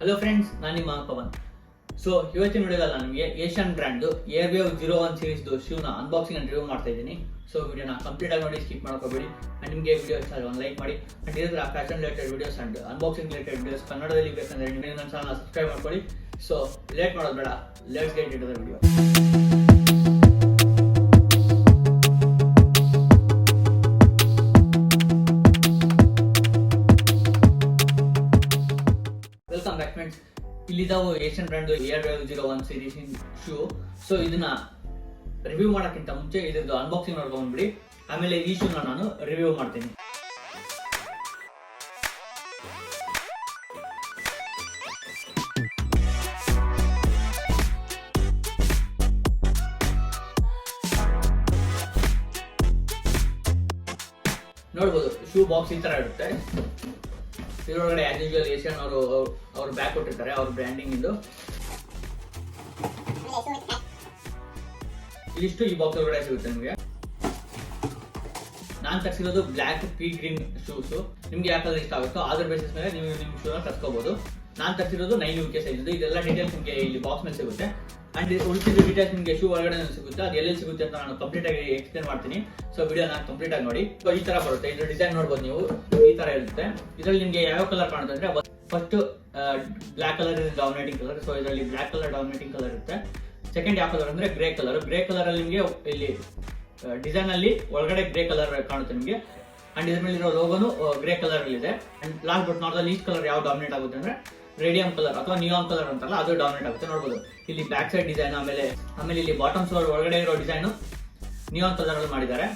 Hello friends, ನಾನು ನಿಮ್ಮ Pavan. So ಇವತ್ತಿನ ವಿಡಿಯೋದಲ್ಲಿ ನನಗೆ ಏಷ್ಯನ್ ಬ್ರ್ಯಾಂಡ್ ಏರ್ವೇವ್ 01 ಸೀರೀಸ್ ಶೂನ ಅನ್ಬಾಕ್ಸಿಂಗ್ ಅಂಡ್ ರಿವ್ಯೂ ಮಾಡ್ತಾ ಇದ್ದೀನಿ. ಸೊ ವಿಡಿಯೋನ ಕಂಪ್ಲೀಟ್ ಆಗಿ ನೋಡಿ, ಸ್ಕಿಪ್ ಮಾಡ್ಕೋಬೇಡಿ. ಅಂಡ್ ನಿಮಗೆ ವಿಡಿಯೋ ಇಷ್ಟ ಆದರೆ ಒಂದು ಲೈಕ್ ಮಾಡಿ. ಅಂಡ್ ಇದ್ರ fashion related videos and unboxing related videos ಕನ್ನಡದಲ್ಲಿ ಬೇಕಂದ್ರೆ ನಿಮಗೆ ನನ್ನ ಚಾನಲ್ ಸಬ್ಸ್ಕ್ರೈಬ್ ಮಾಡ್ಕೊಳ್ಳಿ. ಸೊ ಲೇಟ್ ಮಾಡೋದು ಬೇಡ, let's get into the video. Welcome back friends. ಇಲ್ಲಿದ್ದಾವು Asian brand Airwave 01 series shoe. So ಇದನ್ನ ರಿವ್ಯೂ ಮಾಡೋಕ್ಕಿಂತ ಮುಂಚೆ ಇದ್ರದ್ದು ಅನ್ಬಾಕ್ಸಿಂಗ್ ನೋಡ್ಕೊಂಡ್ಬಿಡಿ. ಆಮೇಲೆ ಈ ಶೂನ ನಾನು ರಿವ್ಯೂ ಮಾಡ್ತೀನಿ. ನೋಡ್ಬೋದು, ಶೂ ಬಾಕ್ಸ್ ಈ ತರ ಇರುತ್ತೆ. ಇದರೊಳಗಡೆ ಆಸ್ ಯೂಶುವಲ್ ಏಷ್ಯನ್ ಅವರು ಬ್ಯಾಗ್ ಕೊಟ್ಟಿರ್ತಾರೆ, ಅವ್ರ ಬ್ರ್ಯಾಂಡಿಂಗ್ ಇಂದು. ಇದಿಷ್ಟು ಈ ಬಾಕ್ಸ್ ಒಳಗಡೆ ಸಿಗುತ್ತೆ ನಿಮಗೆ. ನಾನು ತರಿಸಿರೋದು ಬ್ಲ್ಯಾಕ್ ಪೀ ಗ್ರೀನ್ ಶೂಸ್. ನಿಮ್ಗೆ ಯಾವ ಕಲರ್ ಇಷ್ಟ ಆಗುತ್ತೋ ಅದ್ರ ಬೇಸಿಸ್ ಮೇಲೆ ನೀವು ನಿಮ್ಮ ಶೂನ ತರಿಸ್ಕೋಬಹುದು. ನಾನು ತರಿಸಿರೋದು 9 UK ಸೈಜ್. ಇದೆಲ್ಲ ಡೀಟೇಲ್ಸ್ ನಿಮಗೆ ಇಲ್ಲಿ ಬಾಕ್ಸ್ ಮೇಲೆ ಸಿಗುತ್ತೆ. ಅಂಡ್ ಉಳಿಸಿದ ಡೀಟೇಲ್ಸ್ ನಿಮಗೆ ಶೂ ಒಳಗಡೆ ಸಿಗುತ್ತೆ. ಅದು ಎಲ್ಲೆಲ್ಲಿ ಸಿಗುತ್ತೆ ಅಂತ ನಾನು ಕಂಪ್ಲೀಟ್ ಆಗಿ ಎಕ್ಸ್ಪ್ಲೇನ್ ಮಾಡ್ತೀನಿ. ಸೊ ವಿಡಿಯೋ ನಾನು ಕಂಪ್ಲೀಟ್ ಆಗಿ ನೋಡಿ. ಈ ತರ ಬರುತ್ತೆ, ಇದ್ರ ಡಿಸೈನ್ ನೋಡ್ಬೋದು ನೀವು. ಈ ತರ ಇರುತ್ತೆ. ಇದರಲ್ಲಿ ನಿಮಗೆ ಯಾವ ಕಲರ್ ಕಾಣುತ್ತೆ ಅಂದ್ರೆ, first black colour is dominating colour. So ಇದರಲ್ಲಿ ಬ್ಲಾಕ್ ಕಲರ್ ಡಾಮಿನೇಟಿಂಗ್ ಕಲರ್ ಇರುತ್ತೆ. ಸೆಕೆಂಡ್ ಯಾವ ಕಲರ್ ಅಂದ್ರೆ ಗ್ರೇ ಕಲರ್. ಗ್ರೇ ಕಲರ್ ಅಲ್ಲಿ ನಿಮಗೆ ಇಲ್ಲಿ ಡಿಸೈನ್ ಅಲ್ಲಿ ಒಳಗಡೆ ಗ್ರೇ ಕಲರ್ ಕಾಣುತ್ತೆ ನಿಮಗೆ. ಅಂಡ್ ಇದ್ರ ಮೇಲೆ ಇರೋ ಲೋಗೋನು ಗ್ರೇ ಕಲರ್ ಅಲ್ಲಿ ಇದೆ. And last but not least colour ಯಾವ ಡಾಮಿನೇಟ್ ಆಗುತ್ತೆ ಅಂದ್ರೆ ರೇಡಿಯಂ ಕಲರ್ ಅಥವಾ ನಿಯಾನ್ ಕಲರ್ ಅಂತಲ್ಲ, ಅದು ಡಾಮಿನೇಟ್ ಆಗುತ್ತೆ. ನೋಡಬಹುದು ಇಲ್ಲಿ ಬ್ಯಾಕ್ ಸೈಡ್ ಡಿಸೈನ್, ಆಮೇಲೆ ಇಲ್ಲಿ ಬಾಟಮ್ ಸೋಲ್ ಒಳಗಡೆ ಇರೋ ಡಿಸೈನ್ ನಿಯಾನ್ ಕಲರ್ ಅಲ್ಲಿ ಮಾಡಿದ್ದಾರೆ.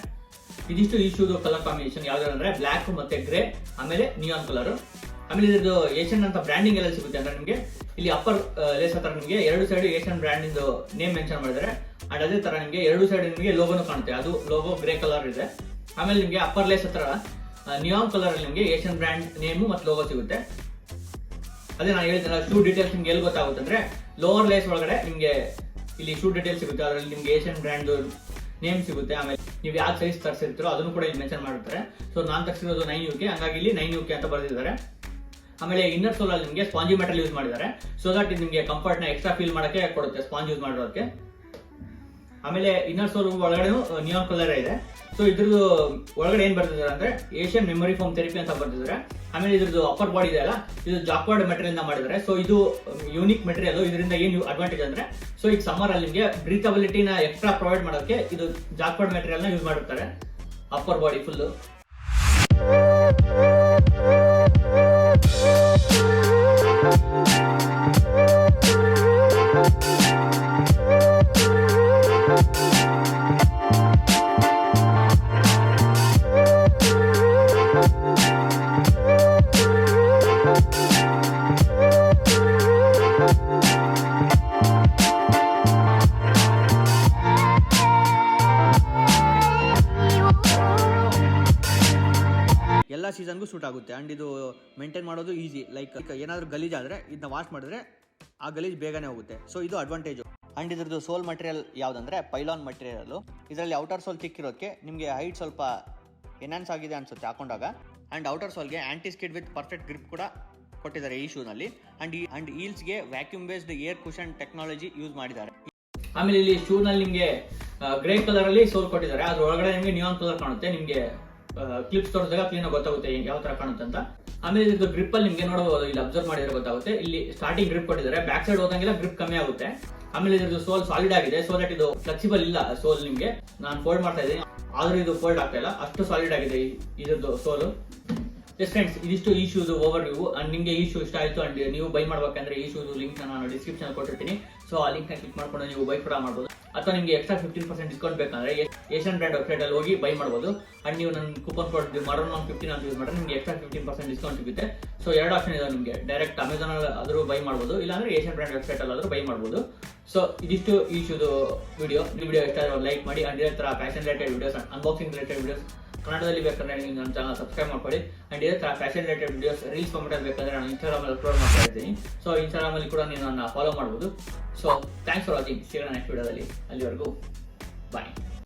ಇದಿಷ್ಟು ಈ ಶೂದು ಕಲರ್ ಕಾಂಬಿನೇಷನ್ ಯಾವ್ದು ಅಂದ್ರೆ ಬ್ಲಾಕ್ ಮತ್ತೆ ಗ್ರೇ, ಆಮೇಲೆ ನಿಯಾನ್ ಕಲರ್. ಆಮೇಲೆ ಇದ್ರದ್ದು ಏಷ್ಯನ್ ಅಂತ ಬ್ರ್ಯಾಂಡಿಂಗ್ ಎಲ್ಲ ಸಿಗುತ್ತೆ ಅಂದ್ರೆ ನಿಮಗೆ ಇಲ್ಲಿ ಅಪ್ಪರ್ ಲೇಸ್ ಹತ್ರ ನಿಮಗೆ ಎರಡು ಸೈಡ್ ಏಷ್ಯನ್ ಬ್ರ್ಯಾಂಡ್ ಇಂದು ನೇಮ್ ಮೆನ್ಷನ್ ಮಾಡಿದ್ದಾರೆ. ಅಂಡ್ ಅದೇ ತರ ನಿಮಗೆ ಎರಡು ಸೈಡ್ ನಿಮಗೆ ಲೋಗೋನು ಕಾಣುತ್ತೆ, ಅದು ಲೋಗೋ ಗ್ರೇ ಕಲರ್ ಇದೆ. ಆಮೇಲೆ ನಿಮಗೆ ಅಪ್ಪರ್ ಲೇಸ್ ಹತ್ರ ನಿಯಾನ್ ಕಲರ್ ಅಲ್ಲಿ ನಿಮಗೆ ಏಷ್ಯನ್ ಬ್ರ್ಯಾಂಡ್ ನೇಮು ಮತ್ತು ಲೋಗೋ ಸಿಗುತ್ತೆ. ಅದೇ ನಾನು ಹೇಳಿದ್ನಲ್ಲ, ಶೂ ಡೀಟೇಲ್ಸ್ ನಿಮ್ಗೆ ಎಲ್ಲಿ ಗೊತ್ತಾಗುತ್ತೆ ಅಂದ್ರೆ ಲೋವರ್ ಲೇಸ್ ಒಳಗಡೆ ನಿಮಗೆ ಇಲ್ಲಿ ಶೂ ಡೀಟೇಲ್ಸ್ ಸಿಗುತ್ತೆ. ಅದರಲ್ಲಿ ನಿಮ್ಗೆ ಏಷ್ಯನ್ ಬ್ರ್ಯಾಂಡ್ ನೇಮ್ ಸಿಗುತ್ತೆ. ಆಮೇಲೆ ನೀವು ಯಾವ ಸೈಜ್ ತರಿಸಿರ್ತೀರೋ ಅದನ್ನು ಕೂಡ ಇಲ್ಲಿ ಮೆನ್ಷನ್ ಮಾಡಿರ್ತಾರೆ. ಸೊ ನಾನು ತರಿಸಿರೋದು 9 UK, ಹಂಗಾಗಿ ಇಲ್ಲಿ 9 UK ಅಂತ ಬರೆದಿದ್ದಾರೆ. ಆಮೇಲೆ ಇನ್ನರ್ ಸೋಲ್ ಅಲ್ಲಿ ನಿಮಗೆ ಸ್ಪಾಂಜಿ ಮೆಟಲ್ ಯೂಸ್ ಮಾಡಿದ್ದಾರೆ. ಸೊ ದಟ್ ನಿಮಗೆ ಕಂಫರ್ಟ್ ನ ಎಕ್ಸ್ಟ್ರಾ ಫೀಲ್ ಮಾಡಕ್ಕೆ ಕೊಡುತ್ತೆ ಸ್ಪಾಂಜ್ ಯೂಸ್ ಮಾಡಿರೋದಕ್ಕೆ. ಆಮೇಲೆ ಇನ್ನರ್ ಸೋಲ್ ಒಳಗಡೆ ನಿಯಾನ್ ಕಲರ್ ಇದೆ. ಸೊ ಇದ್ರದ್ದು ಒಳಗಡೆ ಏನ್ ಬರ್ತಿದ್ದಾರೆ ಅಂದ್ರೆ ಏಷ್ಯನ್ ಮೆಮೊರಿ ಫೋಮ್ ಥೆರಪಿ ಅಂತ ಬರ್ತಿದ್ದಾರೆ. ಆಮೇಲೆ ಇದ್ರದ್ದು ಅಪ್ಪರ್ ಬಾಡಿ ಇದೆ ಅಲ್ಲ, ಇದು ಜಾಕ್ವಾರ್ಡ್ ಮೆಟೀರಿಯಲ್ ಇಂದ ಮಾಡಿದ್ದಾರೆ. ಸೊ ಇದು ಯೂನಿಕ್ ಮೆಟೀರಿಯಲ್. ಇದರಿಂದ ಏನು ಅಡ್ವಾಂಟೇಜ್ ಅಂದ್ರೆ, ಸೊ ಈಗ ಸಮ್ಮರ್ ಅಲ್ಲಿ ನಿಮಗೆ ಬ್ರೀತಬಿಲಿಟಿನ ಎಕ್ಸ್ಟ್ರಾ ಪ್ರೊವೈಡ್ ಮಾಡೋಕೆ ಇದು ಜಾಕ್ವಾರ್ಡ್ ಮೆಟೀರಿಯಲ್ ನ ಯೂಸ್ ಮಾಡಿರ್ತಾರೆ ಅಪ್ಪರ್ ಬಾಡಿ ಫುಲ್. ಎಲ್ಲ ಸೀಸನ್ಗೂ ಸೂಟ್ ಆಗುತ್ತೆ. ಅಂಡ್ ಇದು ಮೇಂಟೈನ್ ಮಾಡೋದು ಈಸಿ. ಲೈಕ್ ಏನಾದರೂ ಗಲೀಜ್ ಆದರೆ ಇದನ್ನ ವಾಶ್ ಮಾಡಿದ್ರೆ ಆ ಗಲೀಜ್ ಬೇಗನೆ ಹೋಗುತ್ತೆ. ಸೊ ಇದು ಅಡ್ವಾಂಟೇಜು. ಅಂಡ್ ಇದ್ರದ್ದು ಸೋಲ್ ಮಟೀರಿಯಲ್ ಯಾವುದಂದ್ರೆ ಪೈಲಾನ್ ಮಟೀರಿಯಲ್. ಇದರಲ್ಲಿ ಔಟರ್ ಸೋಲ್ ತಿಕ್ಕಿರೋದಕ್ಕೆ ನಿಮಗೆ ಹೈಟ್ ಸ್ವಲ್ಪ ಎನ್ಹಾನ್ಸ್ ಆಗಿದೆ ಅನ್ಸುತ್ತೆ ಹಾಕೊಂಡಾಗ. ಅಂಡ್ ಔಟರ್ ಸೋಲ್ಗೆ anti skid with perfect grip ಕೂಡ ಕೊಟ್ಟಿದ್ದಾರೆ ಈ ಶೂನಲ್ಲಿ. ಅಂಡ್ ಹೀಲ್ಸ್ಗೆ vacuum based air cushion technology use ಮಾಡಿದ್ದಾರೆ. ಆಮೇಲೆ ಇಲ್ಲಿ ಶೂನಲ್ಲಿ ನಿಮಗೆ ಗ್ರೇ ಕಲರ್ ಅಲ್ಲಿ ಸೋಲ್ ಕೊಟ್ಟಿದ್ದಾರೆ. ಅದ್ರ ಒಳಗಡೆ ನಿಮಗೆ ನಿಯಾನ್ ಕಲರ್ ಕಾಣುತ್ತೆ. ನಿಮಗೆ ಕ್ಲಿಪ್ಸ್ ತೋರಿಸಿದಾಗ ಕ್ಲೀನ್ ಆಗಿ ಗೊತ್ತಾಗುತ್ತೆ ಯಾವ ತರ ಕಾಣುತ್ತೆ ಅಂತ. ಆಮೇಲೆ ಇದು ಗ್ರಿಪ್ ಅಲ್ಲಿ ನಿಮಗೆ ನೋಡಬಹುದು, ಇಲ್ಲಿ ಅಬ್ಸರ್ವ್ ಮಾಡಿದ್ರೆ ಗೊತ್ತಾಗುತ್ತೆ. ಇಲ್ಲಿ ಸ್ಟಾರ್ಟಿಂಗ್ ಗ್ರಿಪ್ ಕೊಟ್ಟಿದ್ದಾರೆ, ಬ್ಯಾಕ್ ಸೈಡ್ ಹೋದಂಗೆಲ್ಲ ಗ್ರಿಪ್ ಕಮ್ಮಿ ಆಗುತ್ತೆ. ಆಮೇಲೆ ಇದ್ರದ್ದು ಸೋಲ್ ಸಾಲಿಡ್ ಆಗಿದೆ. ಸೊ ದಟ್ ಇದು ಫ್ಲೆಕ್ಸಿಬಲ್ ಇಲ್ಲ ಸೋಲ್. ನಿಮಗೆ ನಾನು ಫೋಲ್ಡ್ ಮಾಡ್ತಾ ಇದ್ದೀನಿ, ಆದ್ರೂ ಇದು ಫೋಲ್ಡ್ ಆಗ್ತಾ ಇಲ್ಲ, ಅಷ್ಟು ಸಾಲಿಡ್ ಆಗಿದೆ ಇದ್ರದ್ದು ಸೋಲು. ಎಸ್ ಫ್ರೆಂಡ್ಸ್, ಇದಿಷ್ಟು ಈ ಶೂದು ಓವರ್ ವ್ಯೂ. ಅಂಡ್ ನಿಮಗೆ ಈ ಶೂ ಇಷ್ಟ ಆಯ್ತು ಅಂಡ್ ನೀವು ಬೈ ಮಾಡ್ಬೇಕಂದ್ರೆ ಈ ಶೂದು ಲಿಂಕ್ ನಾನು ಡಿಸ್ಕ್ರಿಪ್ಷನ್ ಕೊಟ್ಟಿರ್ತೀನಿ. ಸೊ ಆ ಲಿಂಕ್ ನ ಕ್ಲಿಕ್ ಮಾಡ್ಕೊಂಡು ನೀವು ಬೈ ಕೂಡ ಮಾಡ್ಬೋದು. ಅಥವಾ ನಿಮಗೆ ಎಕ್ಸ್ಟ್ರಾ 15% ಡಿಸ್ಕೌಂಟ್ ಬೇಕಂದ್ರೆ ಏಷ್ಯನ್ ಬ್ರ್ಯಾಂಡ್ ವೆಬ್ಸೈಟ್ ಅಲ್ಲಿ ಹೋಗಿ ಬೈ ಮಾಡಬಹುದು. ಅಂಡ್ ನೀವು ನನ್ನ ಕೂಪನ್ ಕೋಡ್ MARON15 ಅಂತ ಯೂಸ್ ಮಾಡಿದ್ರೆ ನಿಮಗೆ ಎಕ್ಸ್ಟ್ರಾ 15% ಡಿಸ್ಕೌಂಟ್ ಸಿಗುತ್ತೆ. ಸೊ ಎರಡು ಆಪ್ಷನ್ ಇದೆ ನಿಮಗೆ, ಡೈರೆಕ್ಟ್ ಅಮೆಝಾನ್ ಆದರೂ ಬೈ ಮಾಡಬಹುದು, ಇಲ್ಲಾಂದ್ರೆ ಏಷ್ಯನ್ ಬ್ರ್ಯಾಂಡ್ ವೆಬ್ಸೈಟ್ ಅಲ್ಲಿ ಆದರೂ ಬೈ ಮಾಡಬಹುದು. ಸೊ ಇದಿಷ್ಟು ಈ ಶೂದು ವಿಡಿಯೋ. ವಿಡಿಯೋ ಇಷ್ಟ ಆದರೆ ಲೈಕ್ ಮಾಡಿ. ಅಂಡ್ ಇದೇ ತರ fashion related videos, unboxing related videos ಕನ್ನಡದಲ್ಲಿ ಬೇಕಂದ್ರೆ ನೀವು ನನ್ನ ಚಾನಲ್ ಸಬ್ಸ್ಕ್ರೈಬ್ ಮಾಡ್ಕೊಳ್ಳಿ. ಅಂಡ್ ಇದೇ ತರ fashion related videos reels format ಬೇಕಂದ್ರೆ ನಾನು ಇನ್ಸ್ಟಾಗ್ರಾಮ್ ಅಲ್ಲಿ ಅಪ್ಲೋಡ್ ಮಾಡ್ತಾ ಇರ್ತೀನಿ. ಸೊ ಇನ್ಸ್ಟಾಗ್ರಾಮ್ ಅಲ್ಲಿ ಕೂಡ ನೀವು ನನ್ನ ಫಾಲೋ ಮಾಡಬಹುದು. So thanks for watching. ಸಿಗೋಣ ನೆಕ್ಸ್ಟ್ ವಿಡಿಯೋದಲ್ಲಿ. ಅಲ್ಲಿವರೆಗೂ ಬಾಯ್.